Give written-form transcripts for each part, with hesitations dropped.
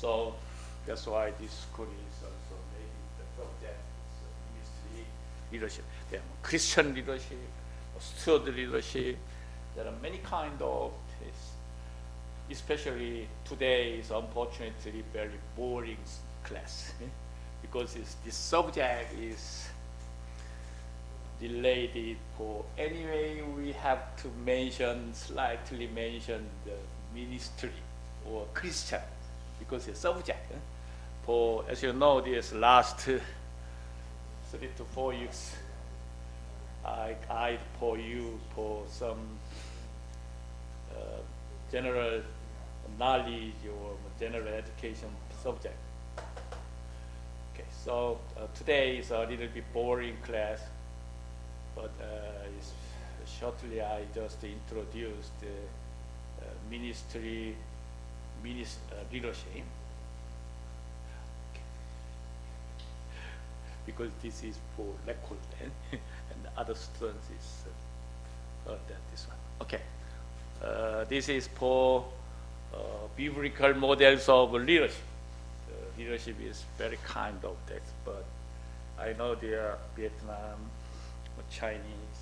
So that's why this school is also maybe the subject is ministry leadership. There are Christian leadership, steward leadership. There are many kind of this. Especially today is unfortunately very boring class because this subject is delayed for anyway. We have to slightly mention the ministry or Christian because it's subject. For as you know, this last 3 to 4 years, I guide for you for some general knowledge or general education subject. Okay, so today is a little bit boring class, but shortly I just introduced the ministry leadership. Okay. Because this is for record and other students is heard that this one. Okay. This is for biblical models of leadership. Leadership is very kind of that, but I know there are Vietnam, Chinese,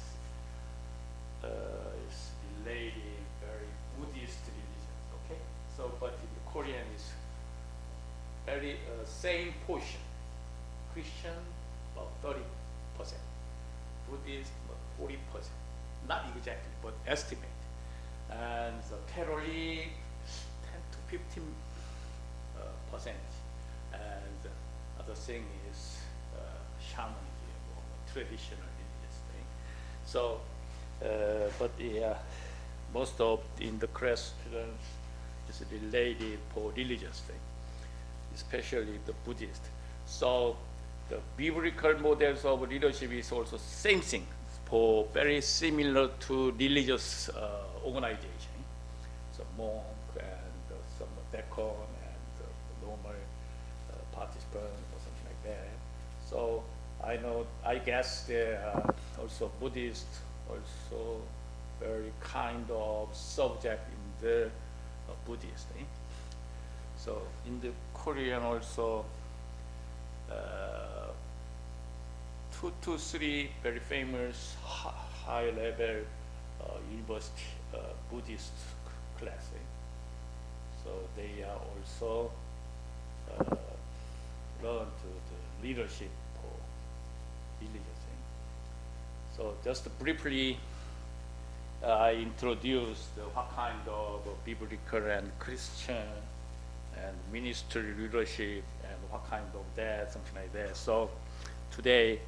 is related very Buddhist religions. Okay, so but in Korean is very same portion. Christian about 30%, Buddhist about 40%. Not exactly, but estimate. And the Catholic 10 to 15%, and the other thing is shamanism or traditional religious thing. So, but most of in the class students is related for religious thing, especially the Buddhist. So, the biblical models of leadership is also same thing. For very similar to religious organization, some monk and some deacon and normal participant or something like that. So I guess there are also Buddhist, also very kind of subject in the Buddhist. So in the Korean also, 2 to 3 very famous high-level university Buddhist class. So they are also learn to the leadership for religious. So just briefly, I introduced what kind of biblical and Christian and ministry leadership and what kind of that, something like that. So today,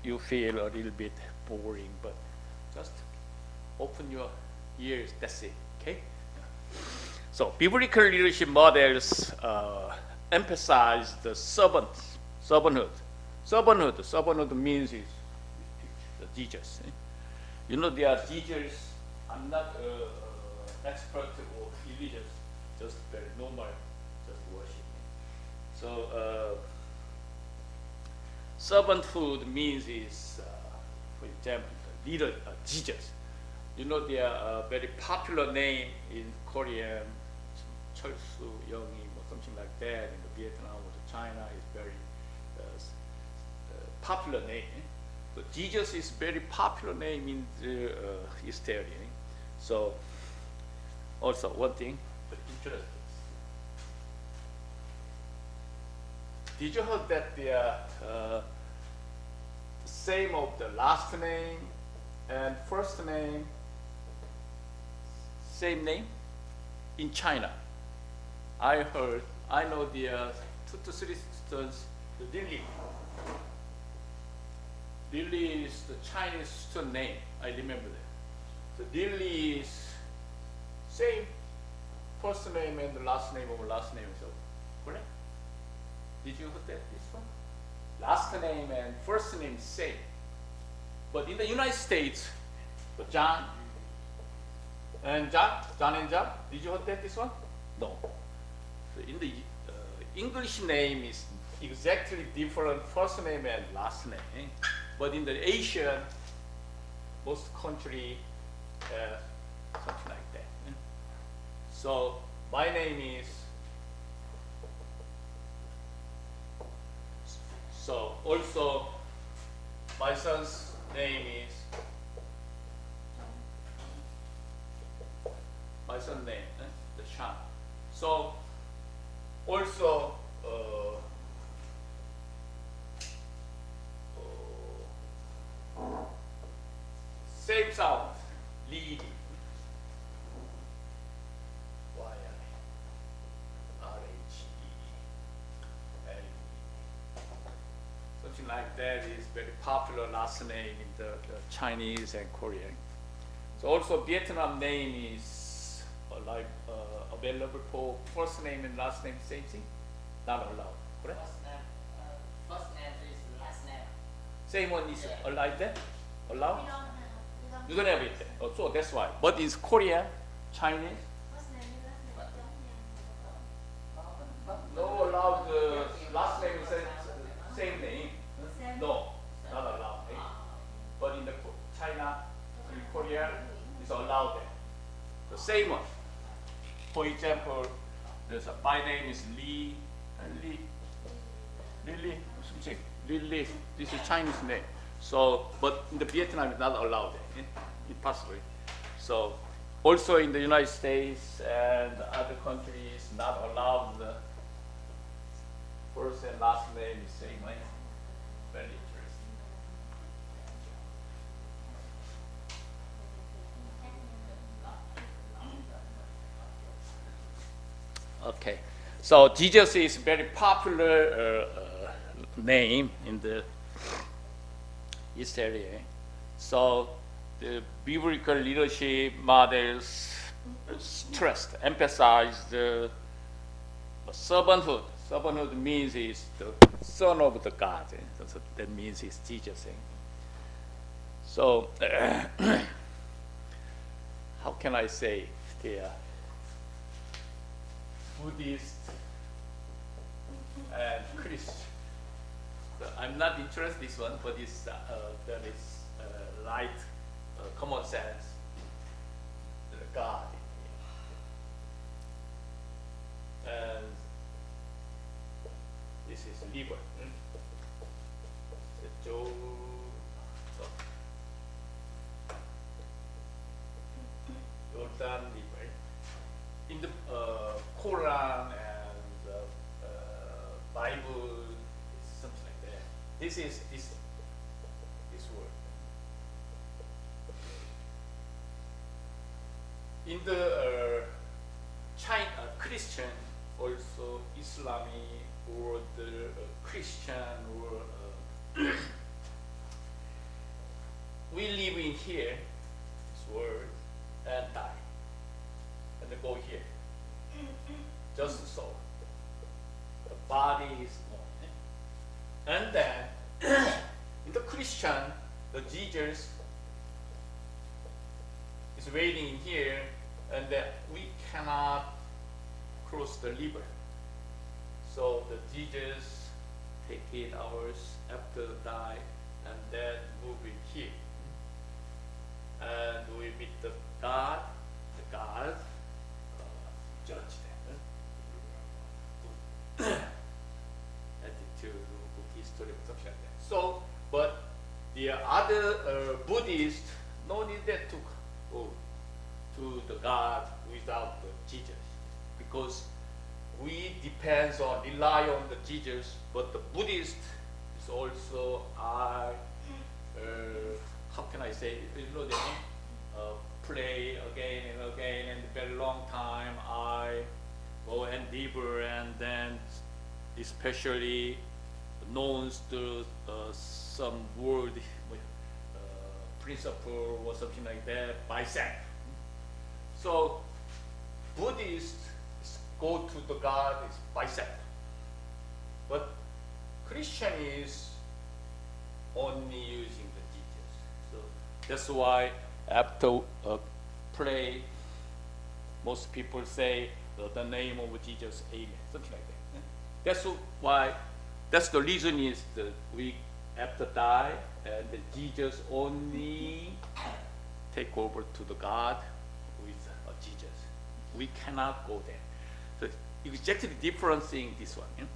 you feel a little bit boring, but just open your ears, that's it, okay? So biblical leadership models emphasize the servanthood. Servanthood means is the Jesus. You know, they are teachers. I'm not expert or religious, just very normal, just worshiping. So servanthood means is, for example, leader Jesus. You know, they are a very popular name in Korean, Chol Su-young or something like that. In the Vietnam or the China is very popular name. So Jesus is very popular name in the East area. So also one thing, but interesting. Did you heard that the same of the last name and first name, same name in China? I know the 2 to 3 students, the Lily. Lily is the Chinese student name, I remember that. The Lily is same first name and the last name of last name, so correct? Did you heard that this one? Last name and first name same. But in the United States, the John and John, did you heard that this one? No. So in the English name is exactly different first name and last name. But in the Asian, most country, something like that. So my name is also, my son's name is the Chan. So also same sound, lead. Something like that is very popular last name in the Chinese and Korean. So also Vietnam name is available for first name and last name, same thing? Not allowed, correct? First name is last name. Same one is Yeah. allowed there? Allowed? We don't have. You don't have it there. Oh, so that's why. But is Korean, Chinese? First name and last name don't have. No allowed last name is same name. Same. No, not allowed. Eh? But in the China, in Korea, it's allowed there. The same one. For example, my name is Lee, something. Lily, this is Chinese name. So, but in the Vietnam, it's not allowed there. Impossible. So, also in the United States and other countries, not allowed the first and last name is same. Right? Very interesting. Okay, so Jesus is very popular name in the East area. So the biblical leadership models emphasize the servanthood. Servanthood means he's the son of the God. So that means he's Jesus. So how can I say the Buddhist and Christian? So I'm not interested in this one, but it's that is right, common sense, God. And this is liver. The Joe. Jordan liver. In the Quran and the Bible, it's something like that. This is this word. In the China Christian, also Islamic or the Christian or we live in here, this world, and die, and then go here. Just so. The body is gone. And then, in the Christian, the Jesus is waiting in here, and then we cannot cross the river. So the Jesus take 8 hours after die, and then move in here. And we meet the God judge them. Attitude, history, something like that. So, but the other Buddhists no need that to go to the God without the Jesus, because we depends on, rely on the Jesus, but the Buddhist is also how can I say, you know, they pray again and again, and very long time I go and deeper, and then especially knows the some word principle or something like that by self. So Buddhists go to the God is by self, but Christian is only using the Jesus. So that's why after pray, most people say the name of Jesus, Amen, something like that. That's why. That's the reason is that we after die, and the Jesus only take over to the God with Jesus. We cannot go there. So exactly different thing this one.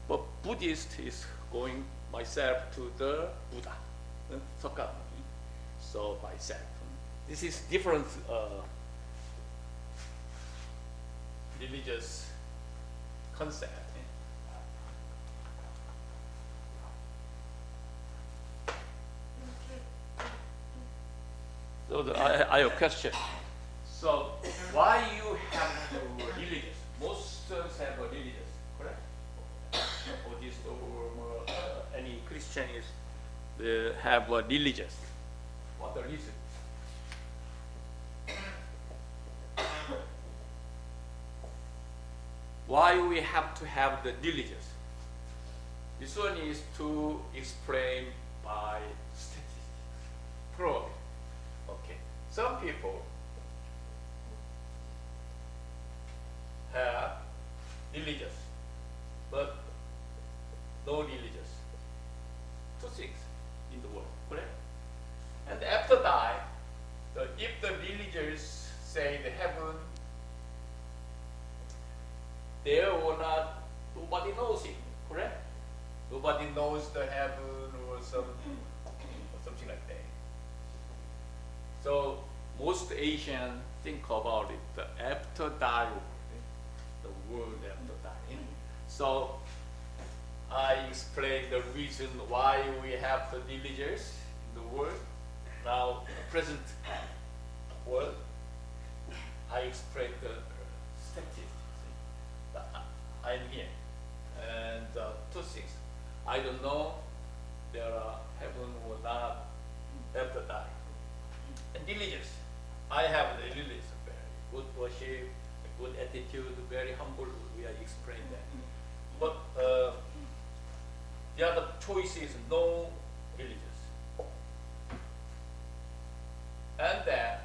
But Buddhist is going myself to the Buddha, Sakyamuni. So myself. This is different religious concept. So I have a question. So why you have to religious? Most have a religious, correct? Buddhist or any Christian is they have a religious. What the reason? Why we have to have the religious? This one is to explain by statistics. Prof. Okay. Some people have religious, but no religious. Two things in the world, correct? And after die, if the religious say the heaven, there or not, nobody knows it, correct? Nobody knows the heaven or something like that. So most Asians think about it, the after die, the world after dying. So I explained the reason why we have the religious in the world. Now, the present world, I explained the statistics. I'm here. And two things. I don't know there are heaven or not after die. And religious. I have the religious, very good worship, a good attitude, very humble. We are explaining that. But the other choice is no religious. And then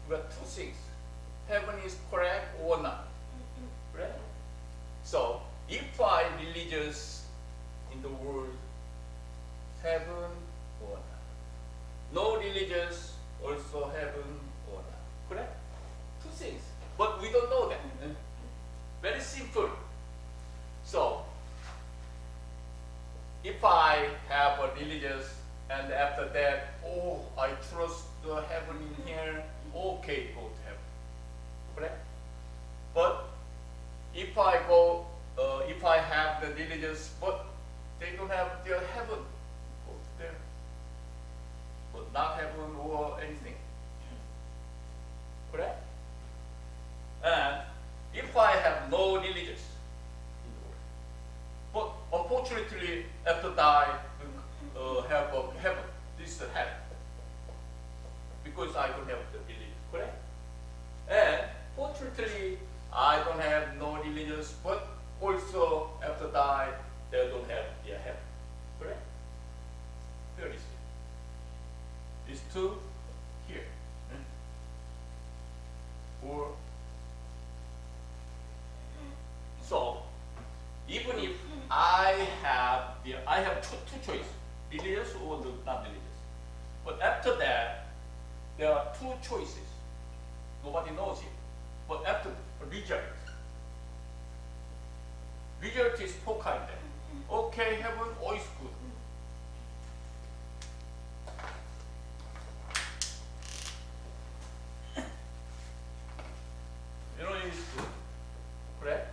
we have two things. Heaven is correct or not. Right? So if I religious in the world, heaven or not. No religious, also heaven or not. Correct? Two things. But we don't know that. Very simple. So if I have a religious and after that, oh, I trust the heaven in here, okay, go to heaven. Correct? But if I go, if I have the religious, but they don't have their heaven, go to there. But not heaven or anything. Correct? And if I have no religious in the world, but unfortunately after die, have a heaven. This is the heaven. Because I don't have the religion, correct? And fortunately, I don't have no religious, but also after die, they don't have their heaven, correct? Very simple. These two here. Or so even if I have two choices, religious or not religious. But after that, there are two choices. Nobody knows it. But after result is four kind. Okay, heaven, all is good. You know, it's good, correct?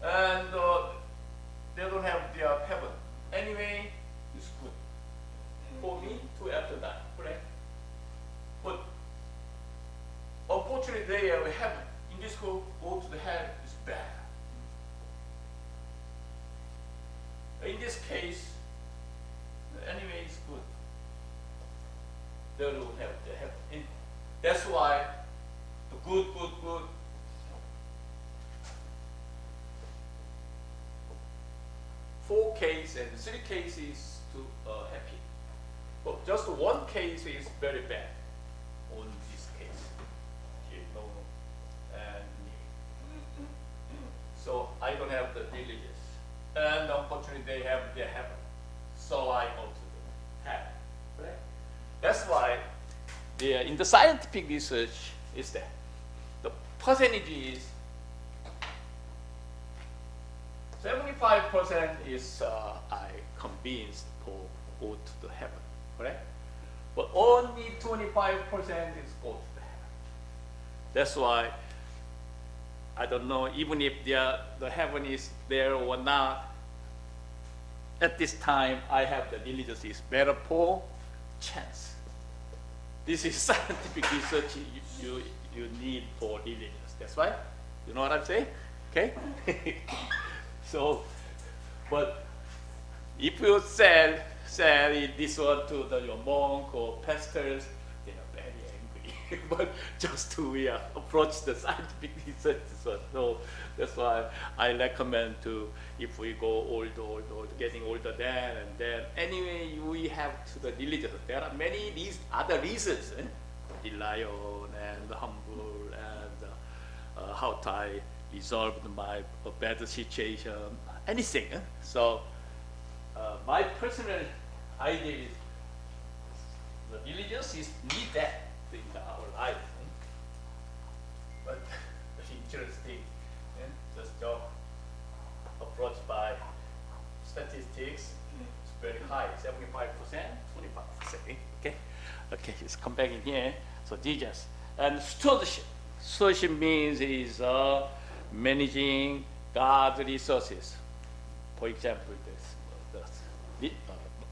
And they don't have their heaven. Anyway, it's good. For me, to after that, correct? But unfortunately, they have heaven. In this go to the hell is bad. In this case, anyway, it's good. They don't have the heaven. That's why the good. Four cases and three cases to happy. But just one case is very bad on this case. Okay, no, and so I don't have the religious. And unfortunately they have their heaven. So I go to the heaven. Right? That's why in the scientific research is that the percentage is 75% 75% is I convinced for go to the heaven, correct? But only 25% is go to the heaven. That's why I don't know even if the heaven is there or not. At this time, I have the religious is better for chance. This is scientific research you need for religious. That's why, you know what I'm saying? Okay? So, but if you sell this one to your monk or pastors, they are very angry. But just to approach the scientific research, so that's why I recommend to, if we go older, getting older then and then. Anyway, we have to the religious. There are many other reasons. Religion and humble and how to I resolve my bad situation, anything. So my personal idea is the religious is need that in our life. But interesting, just job approached by statistics, it's very high, 75%, 25%. Okay, let's come back in here. So Jesus and stewardship. Stewardship means is managing God's resources. For example, the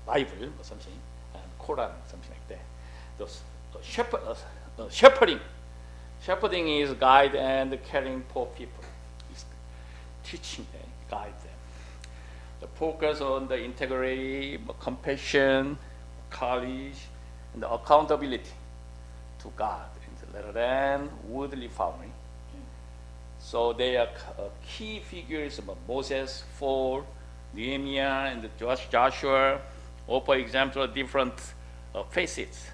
Bible or something, and Quran, something like that. Those shepherding. Shepherding is guide and caring for people. It's teaching them, guide them. The focus on the integrity, compassion, courage, and the accountability to God, rather than worldly family. So they are key figures of Moses, Paul, Nehemiah, and Joshua, or for example, different facets.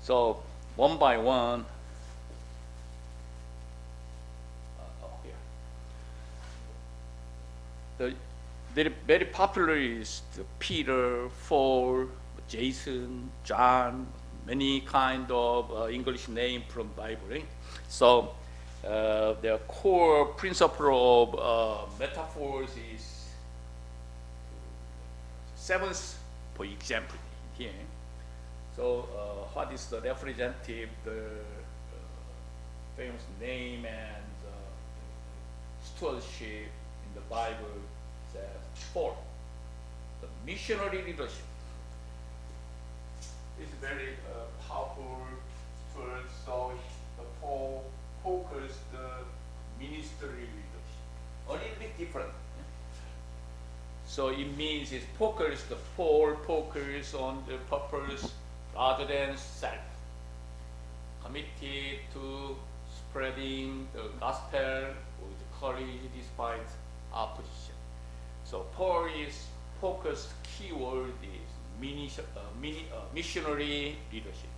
So one by one, the very popular is the Peter, Paul, Jason, John, many kind of English name from Bible. Right? So their core principle of metaphors is seventh, for example, here. So what is the representative, the famous name and stewardship in the Bible says four. The missionary leadership is very powerful word, so the Paul focused the ministry leadership. A little bit different. So it means it's focused, the Paul focus on the purpose rather than self. Committed to spreading the gospel with courage despite opposition. So Paul is focused keyword is missionary leadership.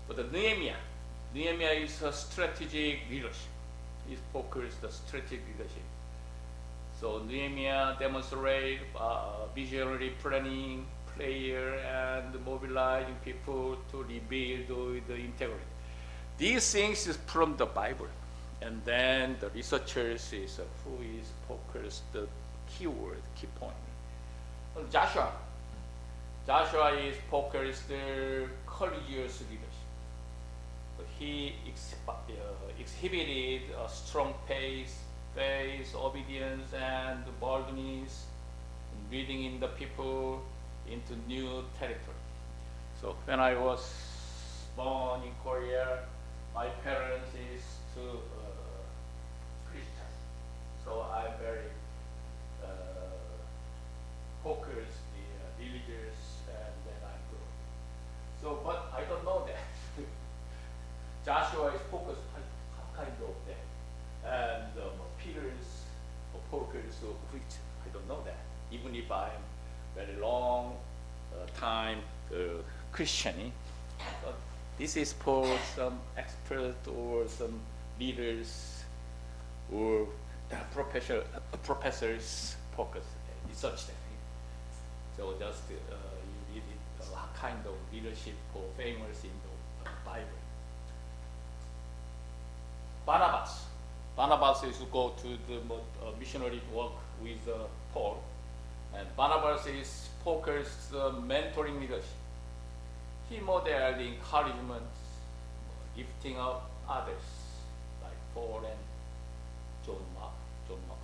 But the Nehemiah is a strategic leadership. He's focused the strategic leadership. So Nehemiah demonstrate visionary planning, prayer, and mobilizing people to rebuild the integrity. These things is from the Bible. And then the researchers is who is focused the keyword, key point. Joshua is focused courageous leadership. He exhibited a strong faith, obedience, and boldness in leading in the people into new territory. So when I was born in Korea, my parents is Christian. So I'm very focused the religious, and then I grew. So, but I don't know that. Joshua is focused on kind of that, and Peter's focus of which I don't know that. Even if I'm very long time Christian, but this is for some expert or some leaders or professors focus research that. So just you need a kind of leadership for famous in the Bible. Barnabas is to go to the missionary work with Paul, and Barnabas is focused mentoring leadership. He modeled encouragement, lifting up others like Paul and John Mark, I don't know,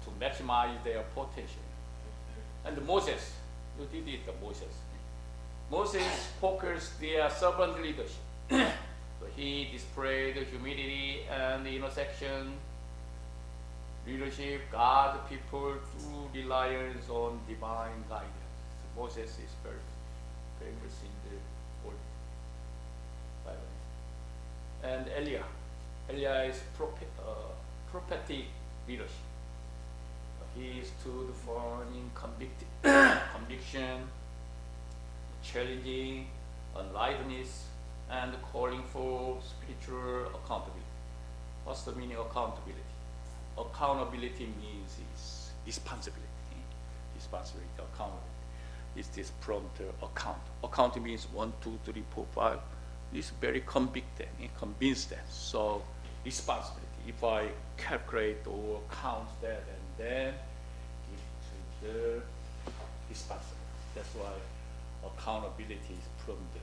to maximize their potential. And Moses, you did it, Moses. Moses focused their servant leadership. So he displayed humility and intersection, leadership, guide people through reliance on divine guidance. So Moses is very famous in the Old Bible. And Elijah is prophetic leadership. He stood for conviction, challenging unlikeness, and calling for spiritual accountability. What's the meaning of accountability? Accountability means is responsibility. Responsibility, accountability. Is this from the account? Account means 1, 2, 3, 4, 5. It's very convicted, convinced that. So responsibility. If I calculate or count that and then give to the responsibility. That's why accountability is from the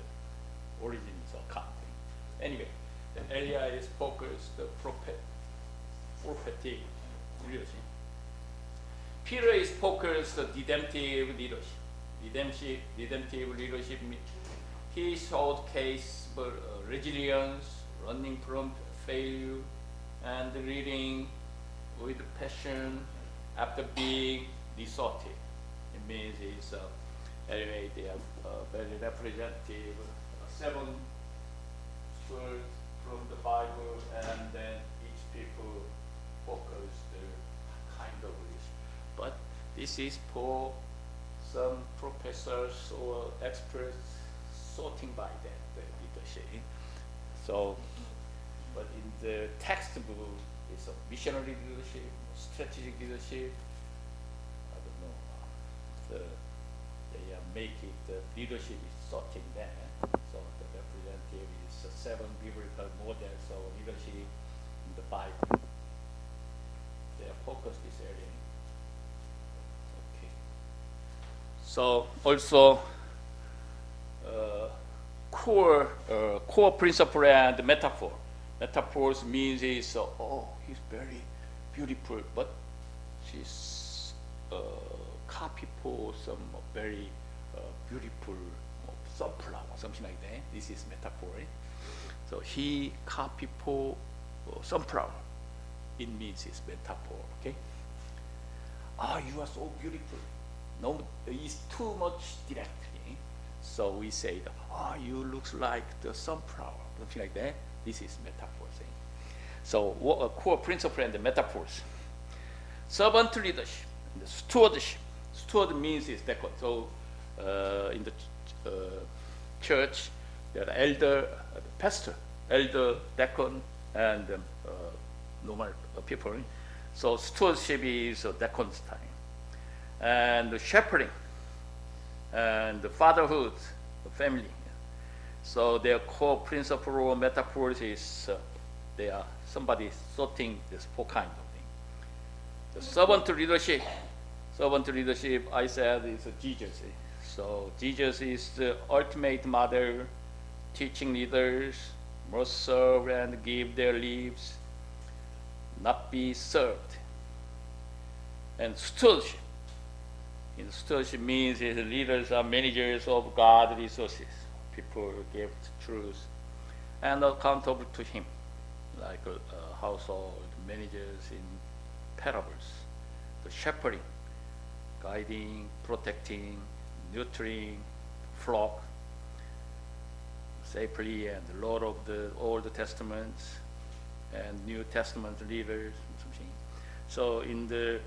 origins of accounting. Anyway, the area is focused the prophetic leadership. Peter is focused the redemptive leadership. Redemptive leadership means he showcased resilience, running from failure, and leading with passion after being deserted. It means it's anyway, they are very representative, 7 words from the Bible, and then each people focus the kind of leadership. But this is for some professors or experts sorting by that the leadership. So, but in the textbook, it's a missionary leadership, strategic leadership. I don't know. They make it the leadership is sorting there. So the representative is 7 biblical models of leadership in the Bible. They are focused this area. Okay. So also core principle and metaphor. Metaphors means is he's very beautiful, but she's copy for some very beautiful sunflower, something like that. This is metaphor. So he copy for sunflower. It means it's metaphor. Okay. You are so beautiful. No, it's too much direct. So we say, you look like the sunflower, something like that. This is metaphor saying. So what core principle and the metaphors. Servant leadership, the stewardship. Steward means is deacon. So in the church, there are elder, pastor, elder, deacon, and normal people. So stewardship is deacon's time. And the shepherding, and the fatherhood, the family. So their core principle or metaphors is they are somebody sorting this 4 kinds of things. The servant leadership, I said, is Jesus. So Jesus is the ultimate model, teaching leaders must serve and give their lives, not be served. And stewardship. Stewardship means the leaders are managers of God's resources. People give truth and accountable to Him, like household managers in parables. The shepherding, guiding, protecting, nurturing flock safely, and the Lord of the Old Testament and New Testament leaders. Something. So in the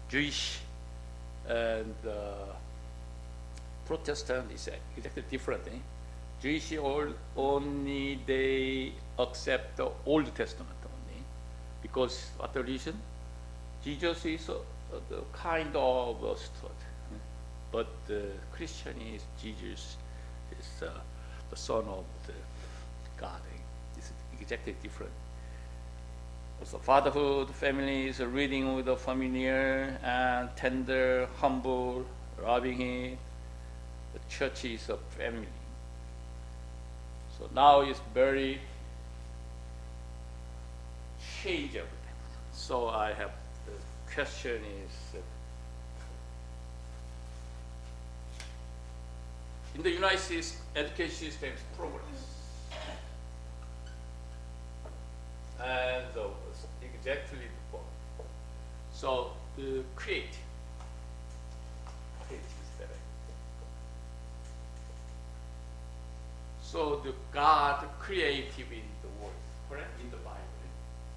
Jewish and Protestant is exactly different. Jewish only they accept the Old Testament only, because what the reason? Jesus is the kind of steward, but the Christian is Jesus is the Son of the God. It's exactly different. So fatherhood, families, reading with the familiar and tender, humble, loving Him. The church is a family. So now it's very change everything. So I have the question is, in the United States, education system is progress. And exactly the point. So the create is better. So the God creative in the world, correct? In the Bible.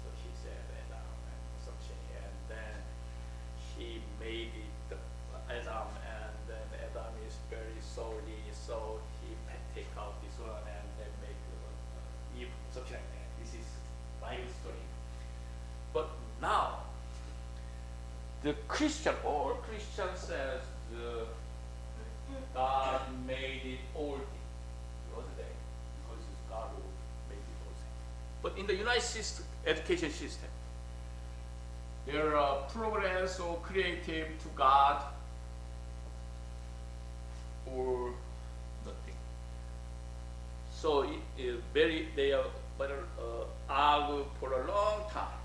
So He said Adam and something, and then He made it Adam, and then Adam is very sorry, so he take out this one and then make Eve, something like that. This is Bible story. But now, the Christian, all Christian says God made it all things. Wasn't it? Because it's God who made it all things. But in the United States education system, there are progress or creative to God or nothing. So it is they are argue for a long time.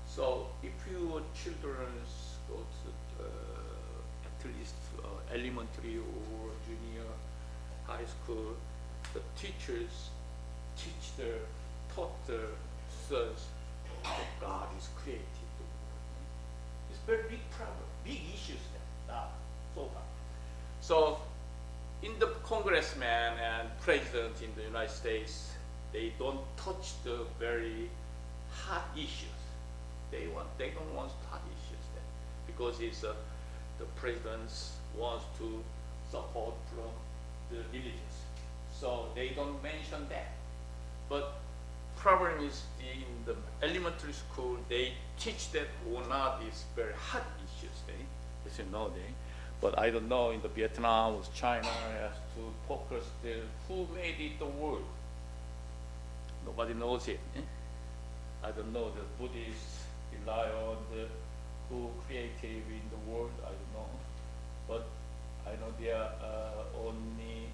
So if your children go to at least elementary or junior high school, the teachers taught their sons that God is creative. It's very big problem, big issues now so far. So in the congressman and president in the United States, they don't touch the very hot issues. They don't want hot issues then, because it's the president wants to support from the religions, so they don't mention that. But problem is in the elementary school they teach that or not is very hot issues. As you know, but I don't know in the Vietnam or China has to focus there. Who made it the world? Nobody knows it. I don't know. The Buddhists rely on the who creative in the world. I don't know, but I know there only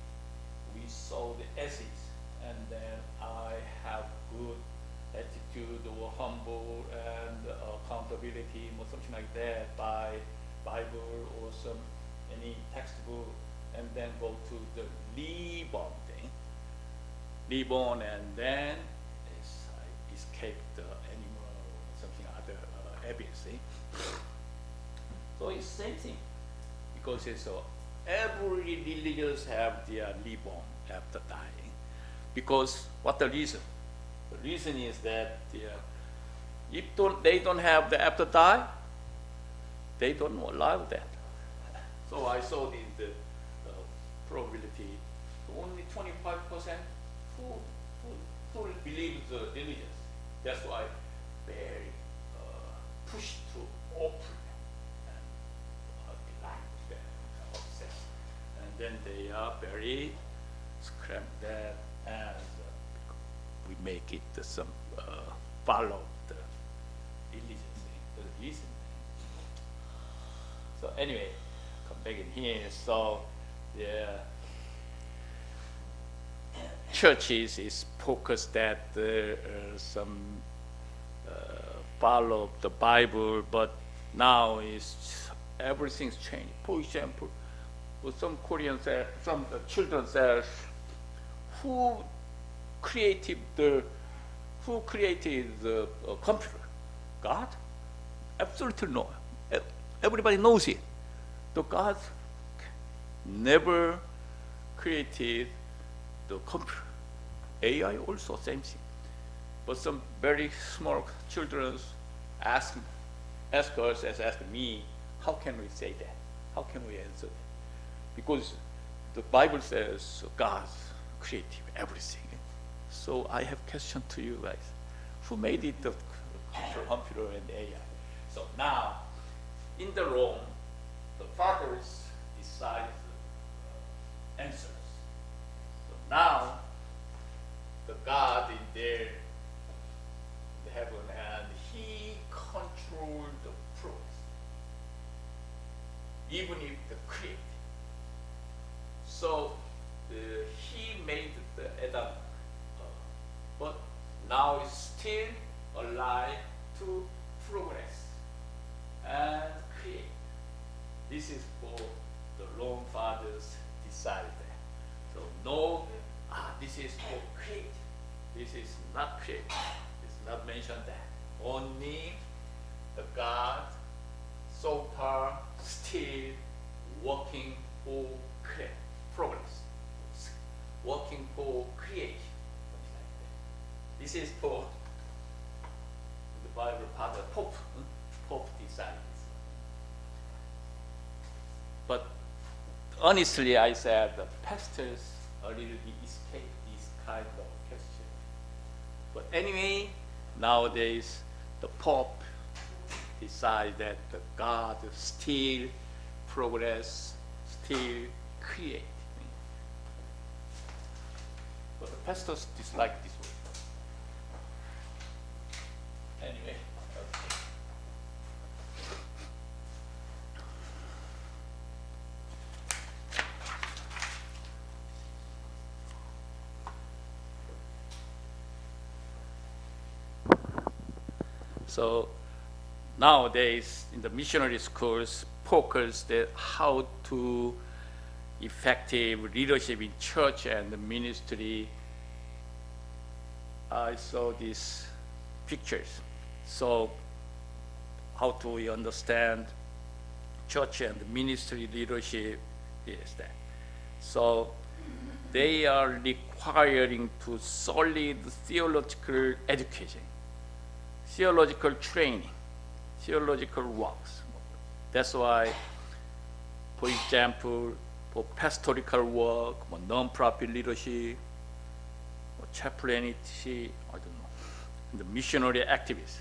we saw the essays, and then I have good attitude or humble and accountability or something like that by Bible or any textbook, and then go to the reborn thing, reborn, and then escape the animal or something other habits. So it's same thing, because it's every religions have their reborn after dying. Because what the reason? The reason is that if they don't have the after die, they don't allow that. So I saw the probability, only 25% who believe the religions. That's why very push to open and like them, obsessed. And then they are very scram that, and we make it some follow the religion thing, the reason. So anyway, come back in here. So the churches is focused that some follow the Bible, but now is everything's changed. For example, some Koreans, some children says, who created the computer? God? Absolutely no. Everybody knows it. The God never created the computer. AI also same thing. But some very small children ask us, ask me, how can we say that? How can we answer that? Because the Bible says God's creative everything. So I have question to you guys. Who made it the computer and AI? So now, in the Rome, the fathers decide the answers. So now, the God in there, the heaven and even if the create. So he made the Adam, but now is still alive to progress and create. This is for the long fathers decided. So no, this is for create. This is not create. It's not mentioned that. Only the God so far still working for create, progress, working for creation. This is for the Bible part of Pope. Pope decided this. But honestly, I said the pastors a little bit escape this kind of question. But anyway, nowadays the Pope decide that the God still progress, still create. But the pastors dislike this word. Anyway, okay. So nowadays in the missionary schools focus that how to effective leadership in church and the ministry. I saw these pictures. So how do we understand church and ministry leadership is that. So they are requiring to solid theological education, theological training, theological works. That's why, for example, for pastoral work, non-profit leadership, chaplaincy, I don't know, the missionary activities.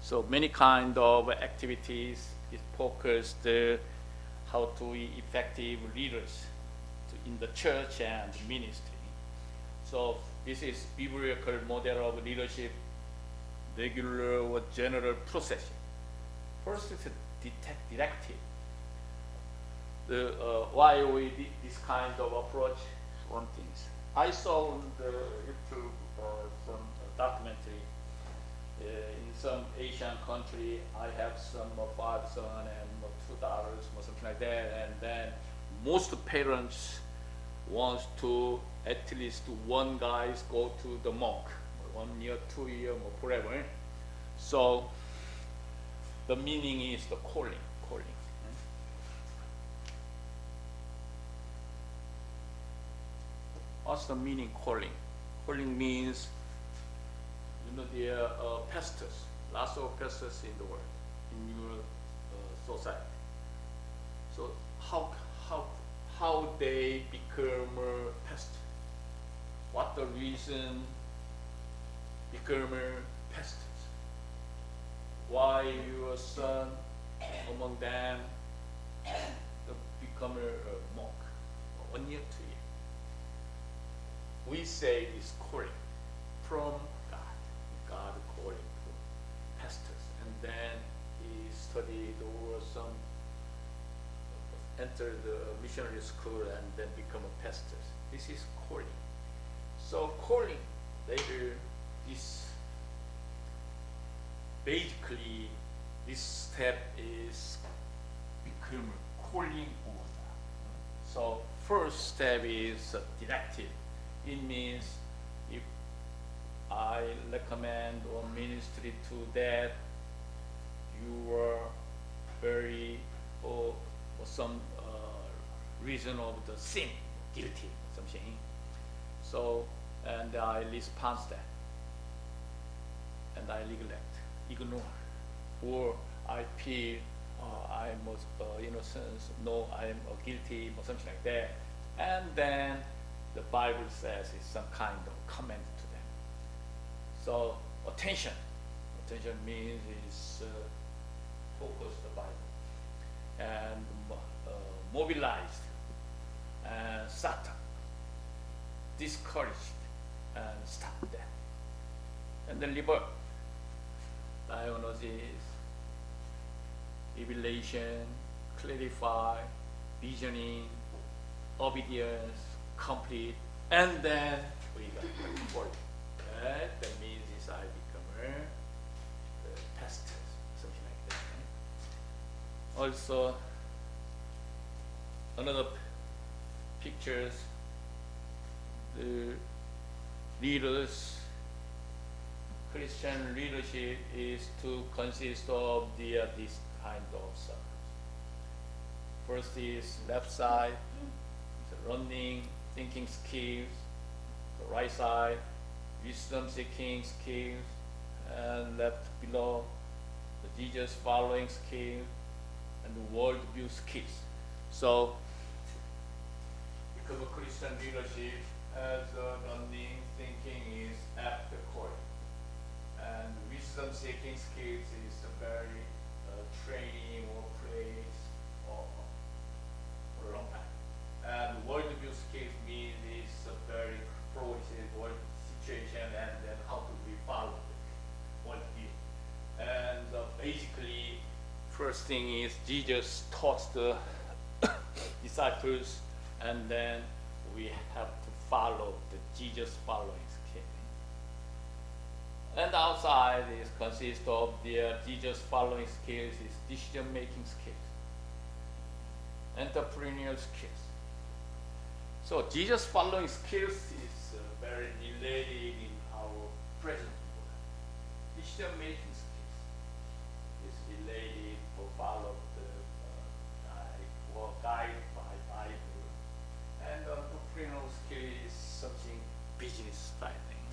So many kind of activities is focused how to be effective leaders in the church and ministry. So this is biblical model of leadership, regular or general procession. First is directive. Why we did this kind of approach? One thing is, I saw on the YouTube some documentary in some Asian country. I have some 5 sons and $2 or something like that, and then most parents wants to at least one guys go to the monk 1 year, 2 years, or forever. So the meaning is the calling. What's the meaning calling? Calling means, there are pastors, lots of pastors in the world, in your society. So how they become a pastor? What the reason become pastors? Why your son among them become a monk? 1 year, 2 years. We say this calling from God. God calling to pastors, and then he studied or enter the missionary school and then become a pastor. This is calling. So calling later, this basically this step is become calling order. So first step is directive. It means if I recommend or ministry to that, you are very or some reason of the sin, guilty, something. So, and I respond that, and I neglect, ignore, or I feel I'm innocent, no, I'm guilty, or something like that, and then the Bible says it's some kind of comment to them. So attention means is focus the Bible and mobilized and Satan, discouraged and stop that. And then rebirth, diagnosis, revelation, clarify, visioning, obedience, complete, and then we got the control. Right? That means is I become the test, something like that. Right? Also, another pictures, the leaders, Christian leadership is to consist of this kind of circles. First is left side, the running, thinking skills. The right side, wisdom seeking skills, and left below, the Jesus following skills, and the world view skills. So, because of Christian leadership, as running, thinking is at the core. And wisdom seeking skills is a very training or place or for a long time. And worldview skills means it's a very progressive world situation and then how to be followed worldview. And basically, first thing is Jesus taught the disciples, and then we have to follow the Jesus following skill. And outside is consists of the Jesus following skills is decision making skills, entrepreneurial skills. So Jesus following skills is very related in our present world. Decision making skills is related to follow the guide by Bible, and entrepreneurial skill is something business style thing.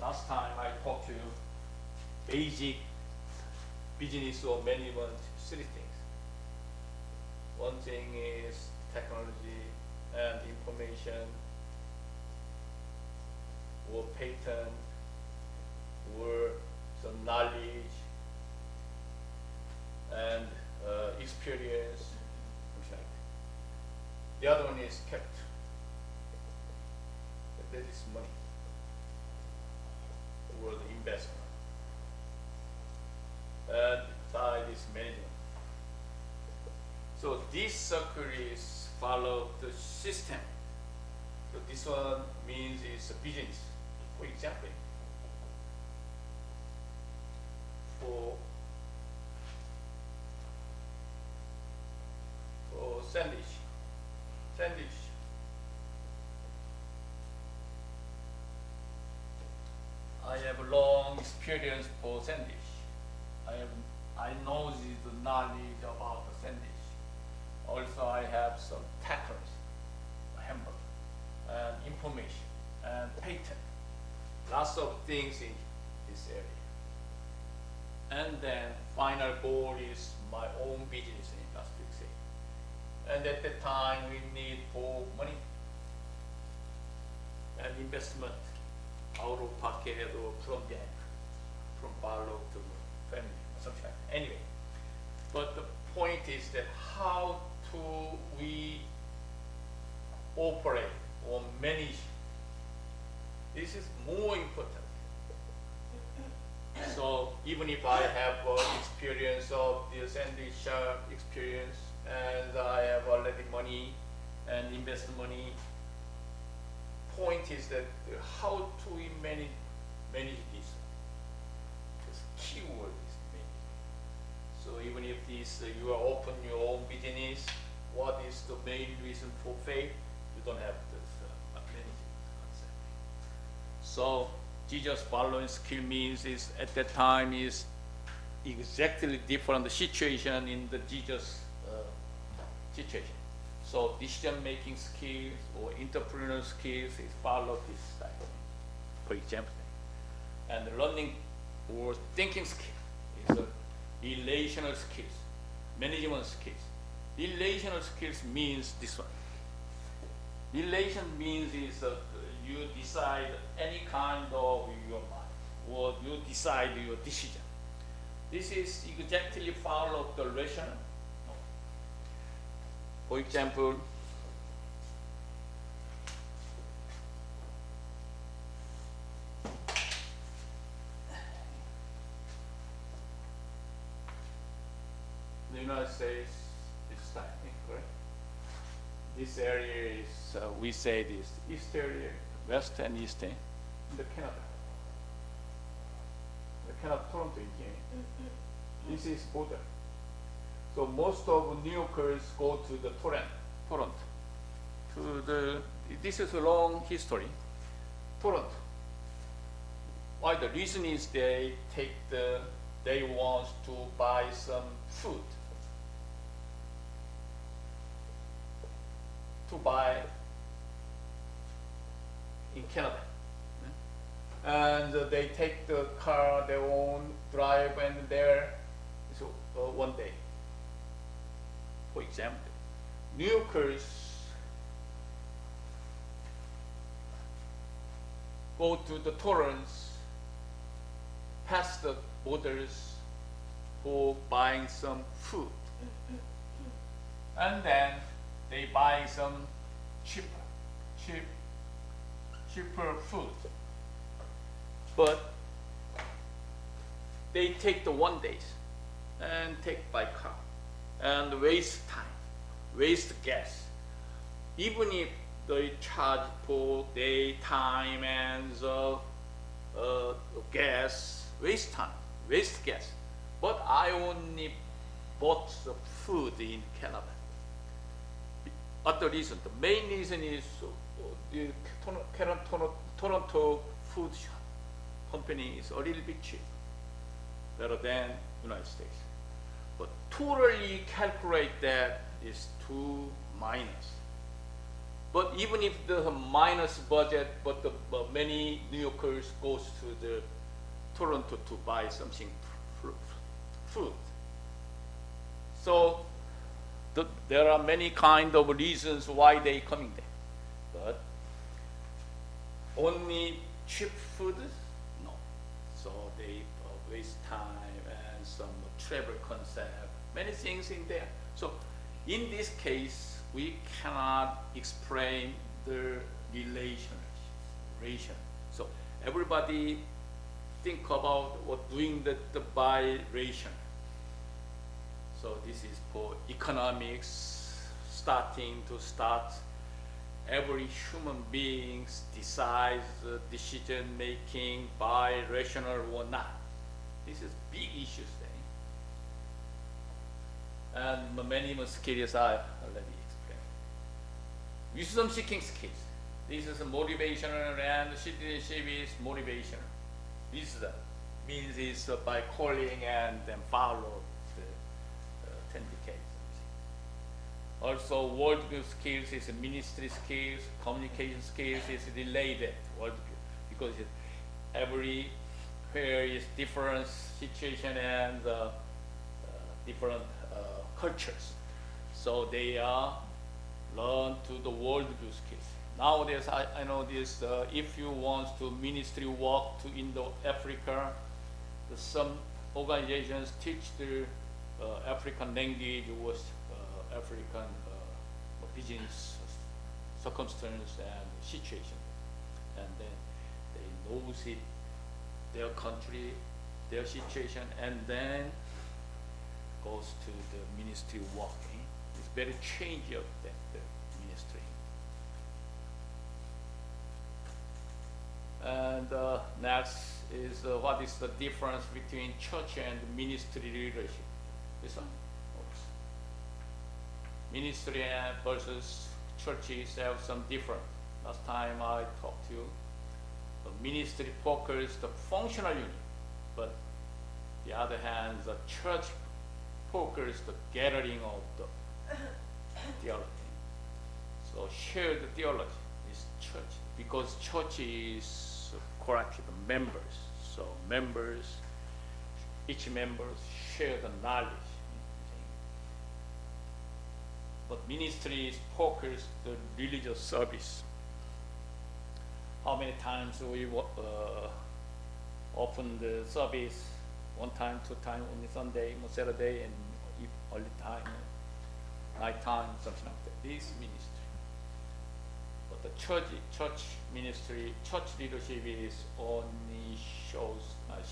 Last time I talked to you basic business or management, three things. One thing is technology and information, or patent, or some knowledge and experience, something like that. The other one is capital. That is money, or the investment. And side is management. So this circle is follow the system. So this one means it's a business. For example, for sandwich. I have a long experience for sandwich. I know the knowledge about the sandwich. Also, I have some tacos, hamburger, and information, and patent. Lots of things in this area. And then final goal is my own business in industry. And at that time, we need for money and investment out of pocket or from bank, from borrow to family, or something like that. Anyway, but the point is that how to we operate or manage, this is more important. So even if I have experience of the sandwich shop experience, and I have already money and invest money, point is that how to we manage this. This keyword is manage. So even if this you are open your own business, what is the main reason for faith? You don't have this management concept. So Jesus following skill means is at that time is exactly different situation in the Jesus situation. So decision-making skills or entrepreneurial skills is follow this style, for example. And learning or thinking skill is relational skills, management skills. Relational skills means this one. Relation means is you decide any kind of your mind, or you decide your decision. This is exactly follow the rational. For example, the United States this area is, we say this east area, west and east in the Canada. The Canada, Toronto again. This is border. So most of New Yorkers go to the Toronto. This is a long history. Toronto. Why? The reason is they want to buy some food. To buy in Canada. And they take the car, their own drive, and there, so one day. For example, New Yorkers go to the Torrance, pass the borders for buying some food. And then they buy some cheaper food. But they take the 1 day and take by car and waste time, waste gas. Even if they charge for daytime and gas, waste time, waste gas. But I only bought the food in Canada. What the reason? The main reason is the Toronto food company is a little bit cheap, better than United States. But totally calculate that is too minus. But even if the minus budget, but many New Yorkers goes to the Toronto to buy something food. So there are many kind of reasons why they coming there. But only cheap food? No. So they waste time and some travel concept, many things in there. So in this case, we cannot explain the relation. So everybody think about what doing the buy ration. So this is for economics, start. Every human being decides decision making by rational or not. This is big issues there. And many more skills I already explained. Wisdom seeking skills. This is motivational and citizenship is motivational. Wisdom means is by calling and then follow the 10 decades. Also, worldview skills is ministry skills, communication skills is related worldview because everywhere is different situation and different cultures. So they are learn to the worldview skills. Nowadays, I know this. If you want to ministry work to Indo-Africa, some organizations teach the African language was African business circumstance and situation, and then they knows it, their country, their situation, and then goes to the ministry working. It's very change of the ministry. And next is what is the difference between church and ministry leadership? This one. Ministry versus churches have some difference. Last time I talked to you, the ministry focused the functional unit, but the other hand, the church focused the gathering of the theology. So shared theology is church because church is collected members. So members, each member share the knowledge. But ministry is focused the religious service. How many times we open the service? 1 time, 2 times, only Sunday, Saturday, and early time, night time, something like that. This ministry. But the church ministry, church leadership is only shows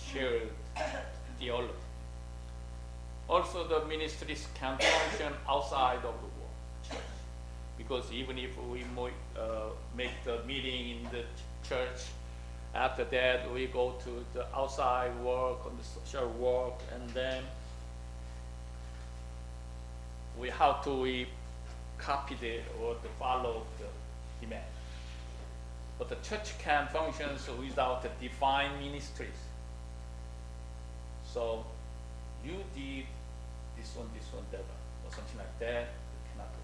shared theology. Also, the ministries can function outside of the world. Church. because even if we make the meeting in the church, after that we go to the outside work, on the social work, and then how do we copy or follow the demand. But the church can function without the defined ministries. So you did this one, that one, or something like that. You cannot do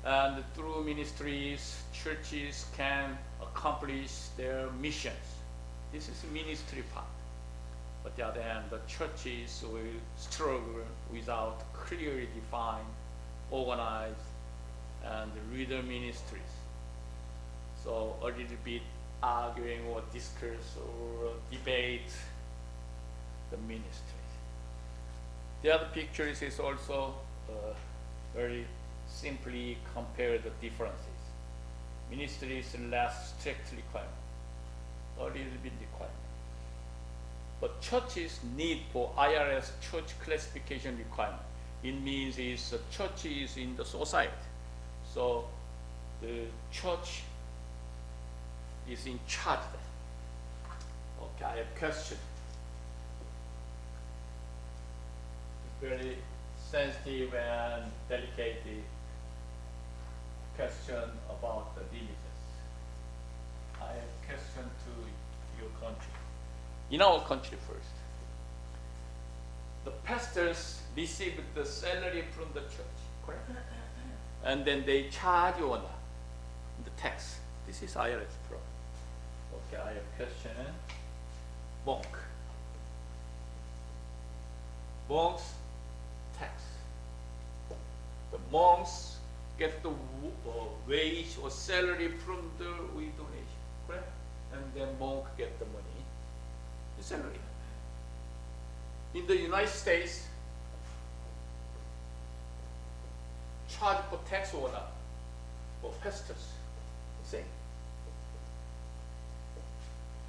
that. And through ministries, churches can accomplish their missions. This is the ministry part. But the other hand, the churches will struggle without clearly defined, organized, and leader ministries. So a little bit arguing or discuss or debate the ministry. The other pictures is also very simply compare the differences. Ministry is less strict requirement, a little bit requirement. But churches need for IRS church classification requirement. It means is the church is in the society. So the church is in charge. Okay, I have a question. Very sensitive and delicate question about the religions. I have a question to your country. In our country first, the pastors receive the salary from the church, correct? And then they charge you on the tax. This is IRS Prof. Okay, I have a question. Monk. Monks tax. The monks get the wage or salary from the donation, correct? And then monk get the money, the salary. In the United States, charge for tax or not, for pastors, the same.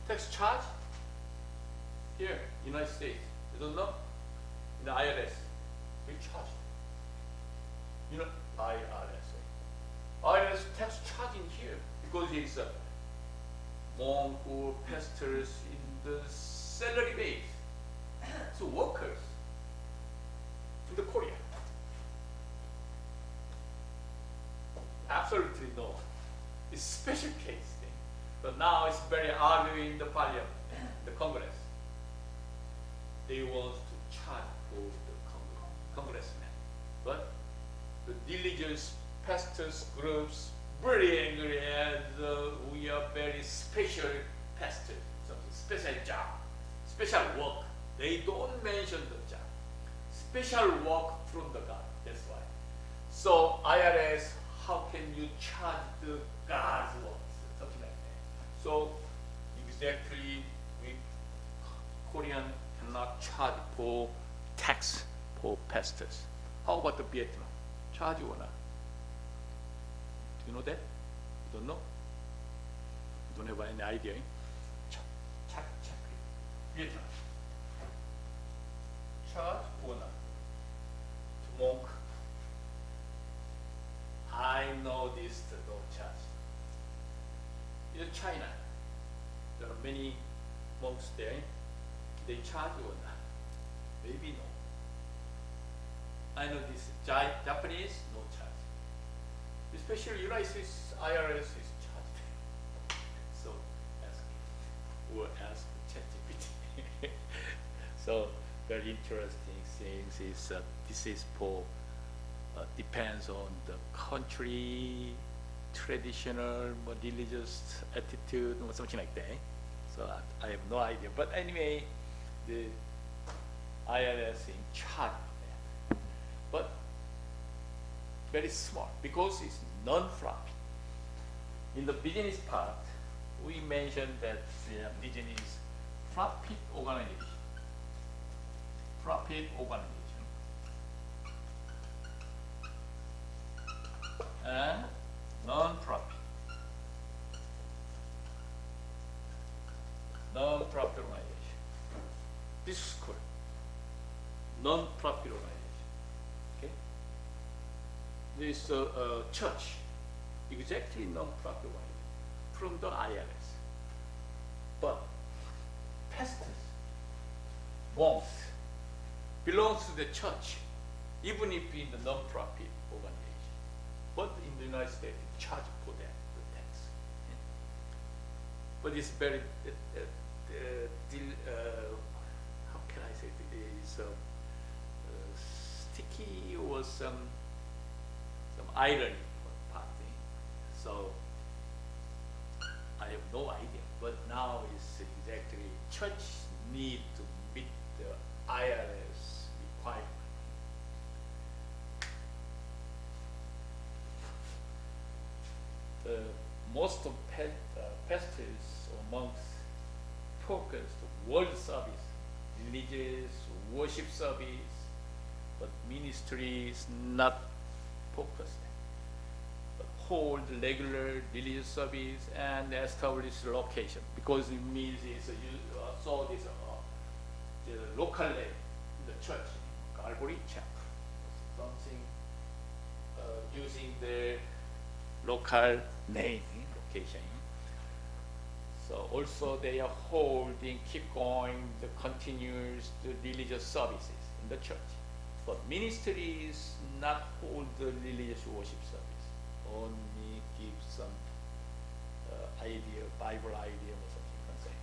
Tax charge here, United States, you don't know? In the IRS, we charge. You know, IRS tax charging here because it's monk or pastors in the salary base. So workers in the Korea. Absolutely no. It's special case thing. But now it's very arguing in the parliament, the Congress. They want to charge for the congressmen. But the religious pastors groups very angry and we are very special pastors, something special job, special work. They don't mention the job. Special work from the God, that's why. So IRS, how can you charge the God's work? Something like that. So exactly we Korean cannot charge for tax for pastors. How about the Vietnam? Charge or not? Do you know that? You don't know? You don't have any idea? Check. Vietnam. Charge or not? To monk. I know this, no charge. In China, there are many monks there. They charge or not? Maybe no. I know this Japanese, no charge. Especially United States IRS is charged. So ask ChatGPT. So very interesting things is this is for depends on the country, traditional, religious attitude, or something like that. So I have no idea. But anyway, the IRS in charge of that. But very small because it's non-profit. In the business part, we mentioned that the business profit organization. Profit organization. And non-profit. Non-profit organization. This is correct. Non-profit organization. Okay? this church, exactly non-profit from the IRS. But pastors, monks, belongs to the church, even if in the non-profit organization. But in the United States, it charge for that, the tax. But it's very, how can I say it? It's sticky or some irony part thing. So I have no idea. But now it's exactly church need to meet the IRS requirement. Most of pastors or monks focus on world service, religious worship service, but ministry is not focused. But hold regular religious service and establish location, because it means it's you saw this the local name, the church, Calvary Chapel, something using the local name, location. So also they are holding, keep going, the continuous the religious services in the church. But ministries not hold the religious worship service, only give some idea, Bible idea or something you can say.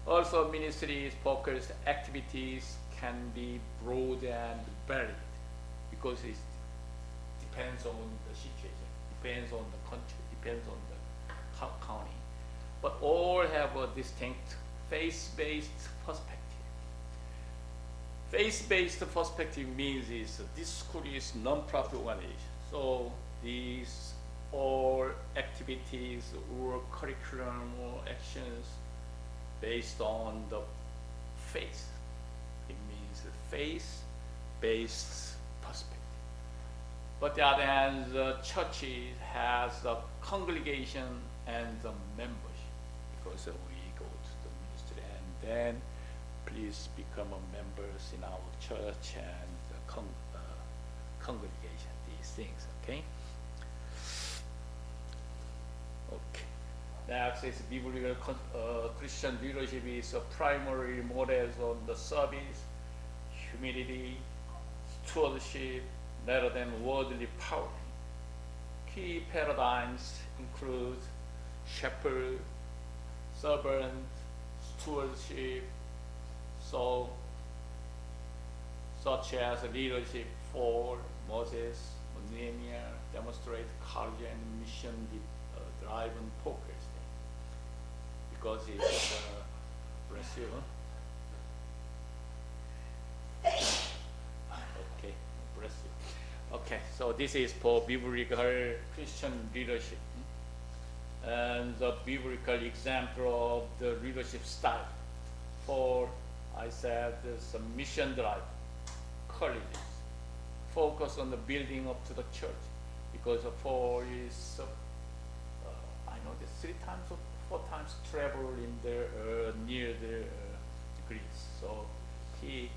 Also ministries focused activities can be broad and varied, because it depends on the situation, depends on the country, depends on the county. But all have a distinct faith-based perspective. Faith-based perspective means this school is non-profit organization. So these all activities or curriculum or actions based on the faith. It means faith-based perspective. But the other hand, the church has the congregation and the membership, because we go to the ministry and then please become a members in our church and the congregation, these things, okay? Okay. Next is biblical Christian leadership is primarily models on the service, humility, stewardship, rather than worldly power. Key paradigms include shepherd, servant, stewardship, so such as leadership for Moses, Nehemiah, demonstrate courage and mission driven focus. Because it's bless you. Okay, bless you. Okay, so this is for biblical Christian leadership. And the biblical example of the leadership style. For I said there's a mission drive, colleges, focus on the building up to the church, because for is I know this 3 times or 4 times travel in the near the Greece. So he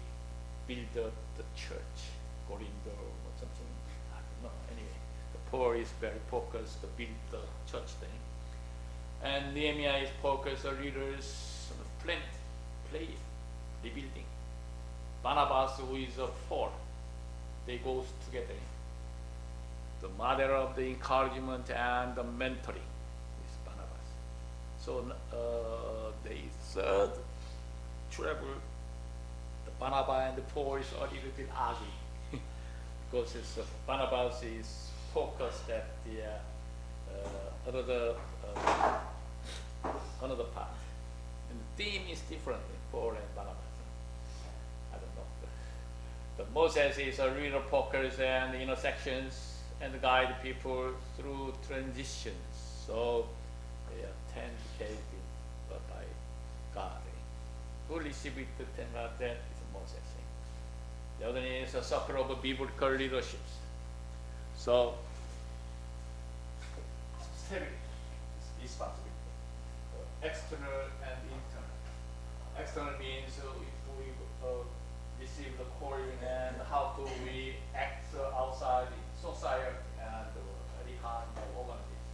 built the church, Corinth or something. I don't know. Anyway, the Paul is very focused to build the church thing. And Nehemiah is focused on leaders on the plant, play, rebuilding. Barnabas, who is a Paul, they go together. The mother of the encouragement and the mentoring is Barnabas. So they third travel. The Barnabas and the Paul is a little bit arguing because it's, Barnabas is focused at the another part, and the theme is different in Paul and Barnabas. I don't know. But Moses is a real focus and intersections and guide people through transitions. So they are 10 cases by God. Who received it to 10 God? That is Moses. The other is a circle of biblical leaderships. So responsibility, external and internal. External means if we receive the calling and how do we act outside in society and behind the organization.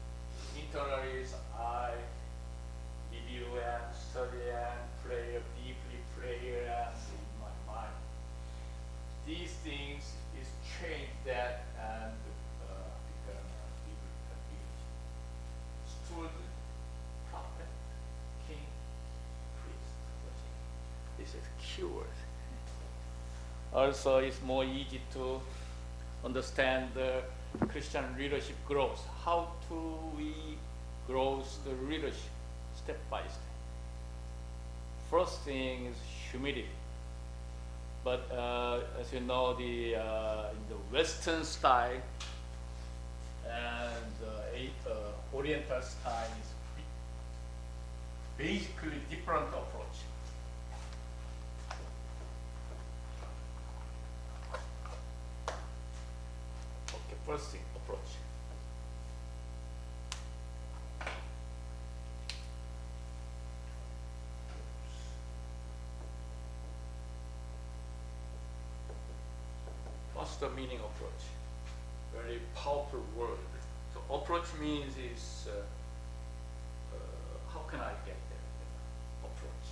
Internally, I review and study and pray deeply, pray and in my mind. These things is change that and become a biblical community. Student, prophet, king, priest. This is cured. Also, it's more easy to understand the Christian leadership growth. How do we grow the leadership step by step? First thing is humility. But as you know, in the Western style and Oriental style is basically different approach. Okay, first thing, approach. What's the meaning of approach? Very powerful word. So approach means is how can I get there? Approach.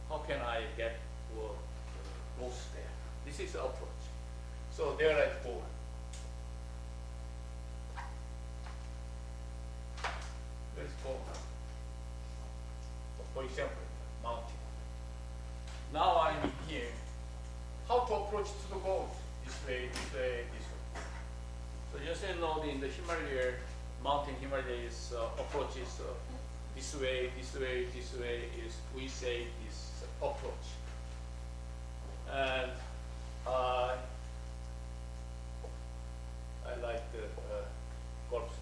How can I get goes there? This is the approach. So there are four. There is four. For example, mountain. Now I'm in here. How to approach to the goal? This way, this way, this way. So just you know, in the Himalaya, mountain Himalayas approach is this way, this way, this way is we say this approach. And I like the golf.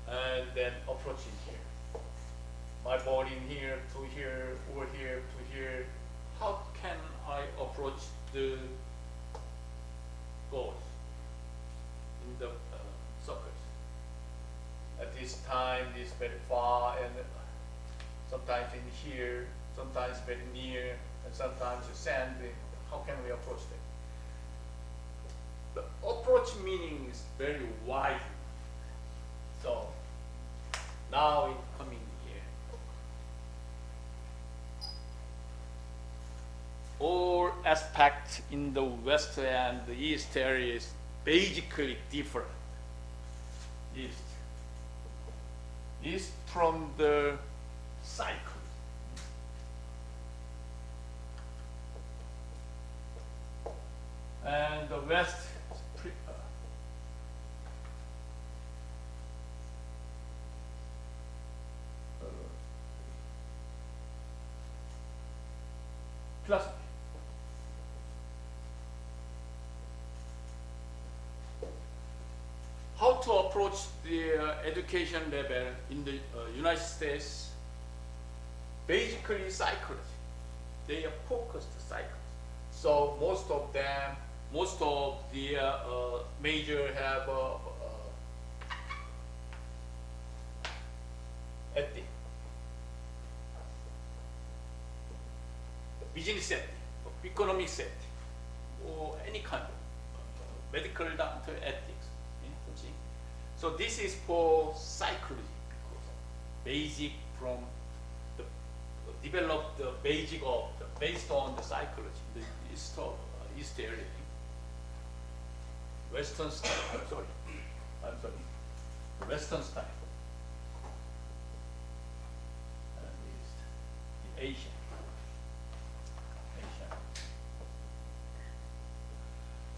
And then approach in here. My body in here, to here, over here, to here. How can I approach the goals in the circles? At this time, this very far, and sometimes in here, sometimes very near, and sometimes sand. How can we approach that? The approach meaning is very wide. So now it's coming here. All aspects in the west and the east area is basically different. East from the cycle. And the west is plus. How to approach the education level in the United States? Basically psychology. They are focused psychology. So most of the major have ethic, business ethic, economic ethic, or any kind of medical doctor ethics. So this is for psychology, because basic from the develop the basic of based on the psychology, the East area. Western style. I'm sorry. Western style. And the Asian.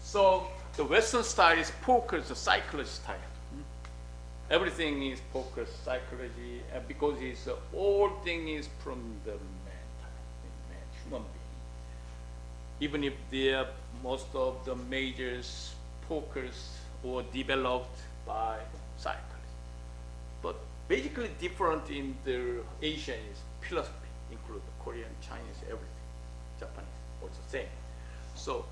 So the Western style is focused the psychology style. Everything is focused psychology, because it's all thing is from the man, human being. Even if most of the majors focused or developed by psychology, but basically different in the Asian is philosophy, include Korean, Chinese, everything, Japanese, also same. So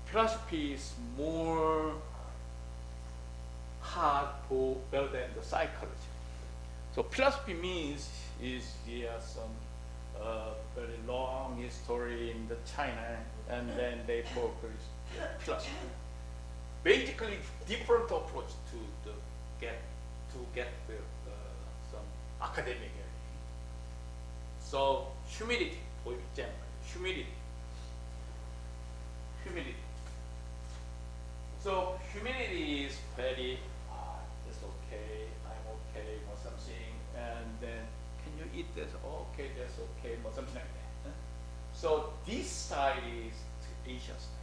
philosophy is more hard for better than the psychology. So philosophy means is some very long story in the China, and then they focus plus. Basically, different approach to the get the some academic area. So humidity, for example, humidity. So humidity is very, that's okay, I'm okay, or something, and then can you eat this? Okay, that's okay, or something like that. So this style is Asian style.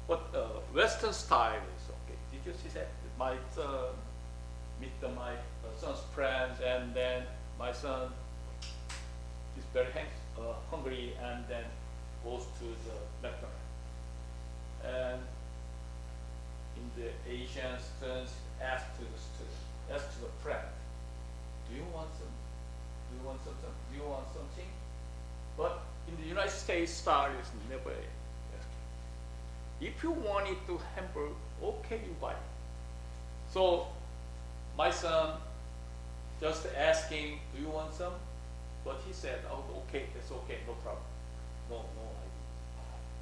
But Western style is okay. Did you see that? My son meet my son's friends, and then my son is very hungry, and then goes to the McDonald's. And in the Asian students ask to the friend, do you want something? But in the United States style is never asking. If you want it to hamburger, okay, you buy it. So my son just asking, do you want some? But he said, oh, okay, that's okay, no problem. No,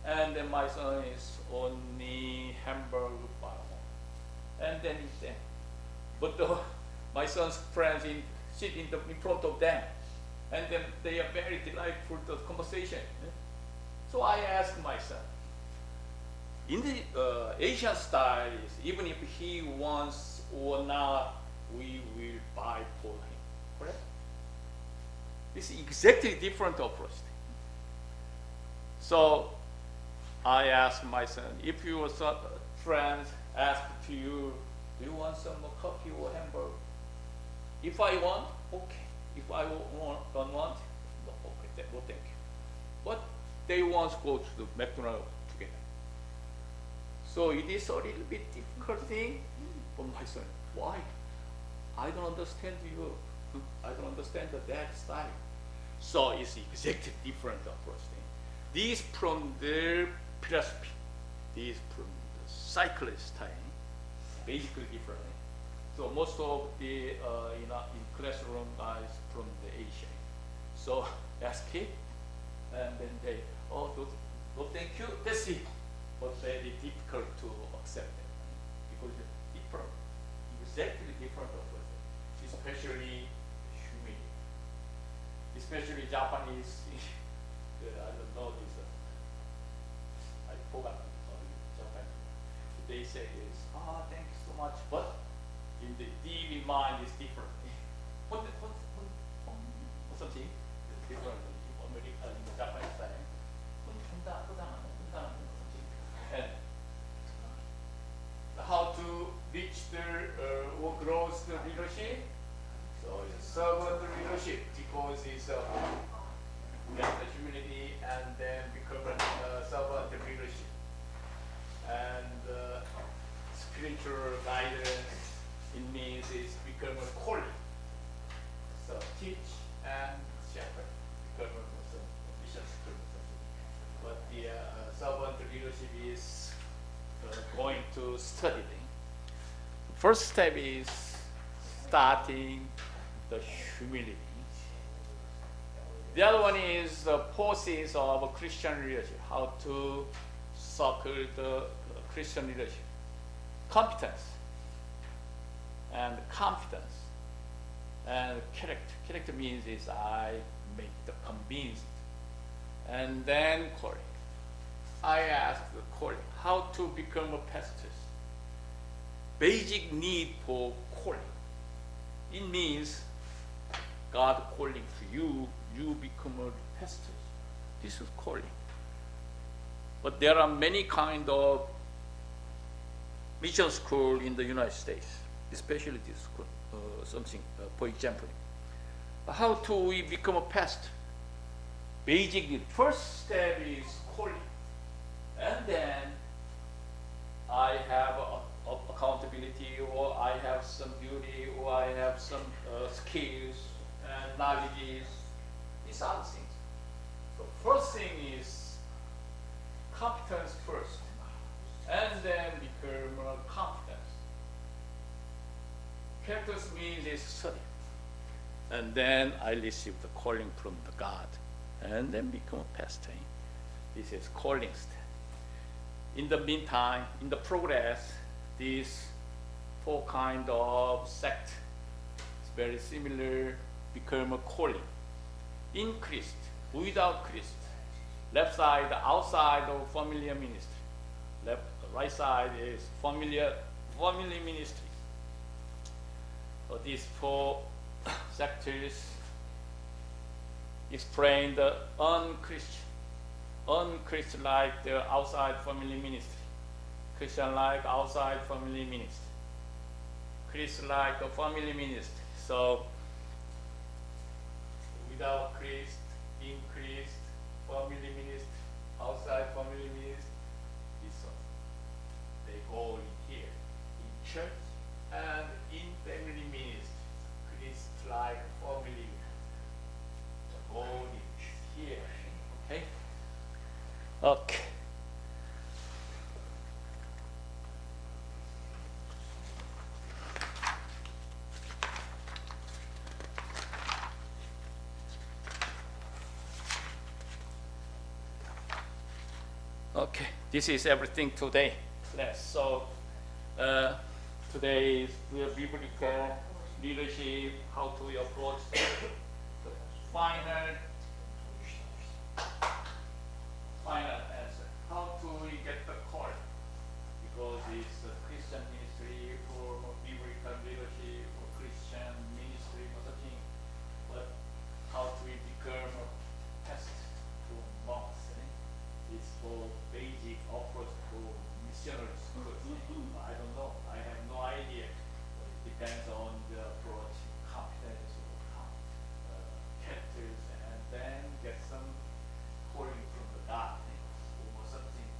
and then my son is only hamburger bar. And then he said, but my son's friends sit in front of them, and then they are very delightful to the conversation. So I asked my son, in the Asian style, even if he wants or not, we will buy for him, correct? It's exactly different approach. So I asked my son, if your friends ask to you, do you want some coffee or hamburger? If I want, okay. If I don't want, no, okay, no thank you. But they want to go to the McDonald's together. So it is a little bit difficult thing for my son. Why? I don't understand you. I don't understand that style. So it's exactly different approach. These from their philosophy, these from the cyclist style, basically different. So most of the in classroom guys from the Asia. So ask it, and then they, oh, no thank you, that's it. But very difficult to accept it because it's different, exactly different approach, especially humidity, especially Japanese. I don't know this. I forgot Japanese. They say is, thank you so much, but in the deep in mind is different. something different in American, in Japanese style. And how to reach the or grow the leadership. So it's servant leadership because it's get the humility and then become a servant leadership. And spiritual guidance, it means it's become a calling. So teach and shepherd, become a mission school. But the servant leadership is going to study. First step is starting the humility. The other one is the process of Christian leadership, how to circle the Christian leadership. Competence and confidence and character. Character means is I make the convinced. And then calling. I asked the calling, how to become a pastor. Basic need for calling. It means God calling to you, you become a pastor. This is calling. But there are many kind of mission school in the United States, especially this school, for example. How do we become a pastor? Basically, first step is calling. And then I have accountability, or I have some duty, or I have some skills and knowledge. These are the things. So first thing is competence first, and then become confidence. Characters means is study. And then I receive the calling from the God. and then become a pastor. This is calling step. In the meantime, in the progress, these four kind of sect is very similar, become a calling. In Christ, without Christ. Left side, outside of familiar ministry. Right side is familiar ministry. So these four sectors explain the unchristian-like the outside family ministry, Christian-like outside family ministry, Christ-like a family ministry. So without Christ, in Christ, family ministry, outside family ministry, this one. They go in here, in church and in family ministry, Christ-like family. Go in here, okay? Okay. Okay, this is everything today class. So today is the biblical leadership, how to approach the final answer. How to get the call? Because it's a Christian ministry for biblical leadership or Christian ministry or something. But how to become a pastor to monks? It's for basic approach to missionary schools. I don't know. I have no idea. It depends on the approach, competence, or characters, and then get some calling from the God or something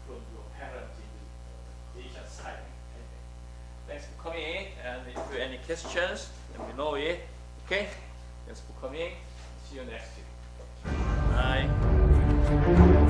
from your parents in the Asian side. Thanks for coming. And if you have any questions, let me know it. Okay? Thanks for coming. See you next week. Bye.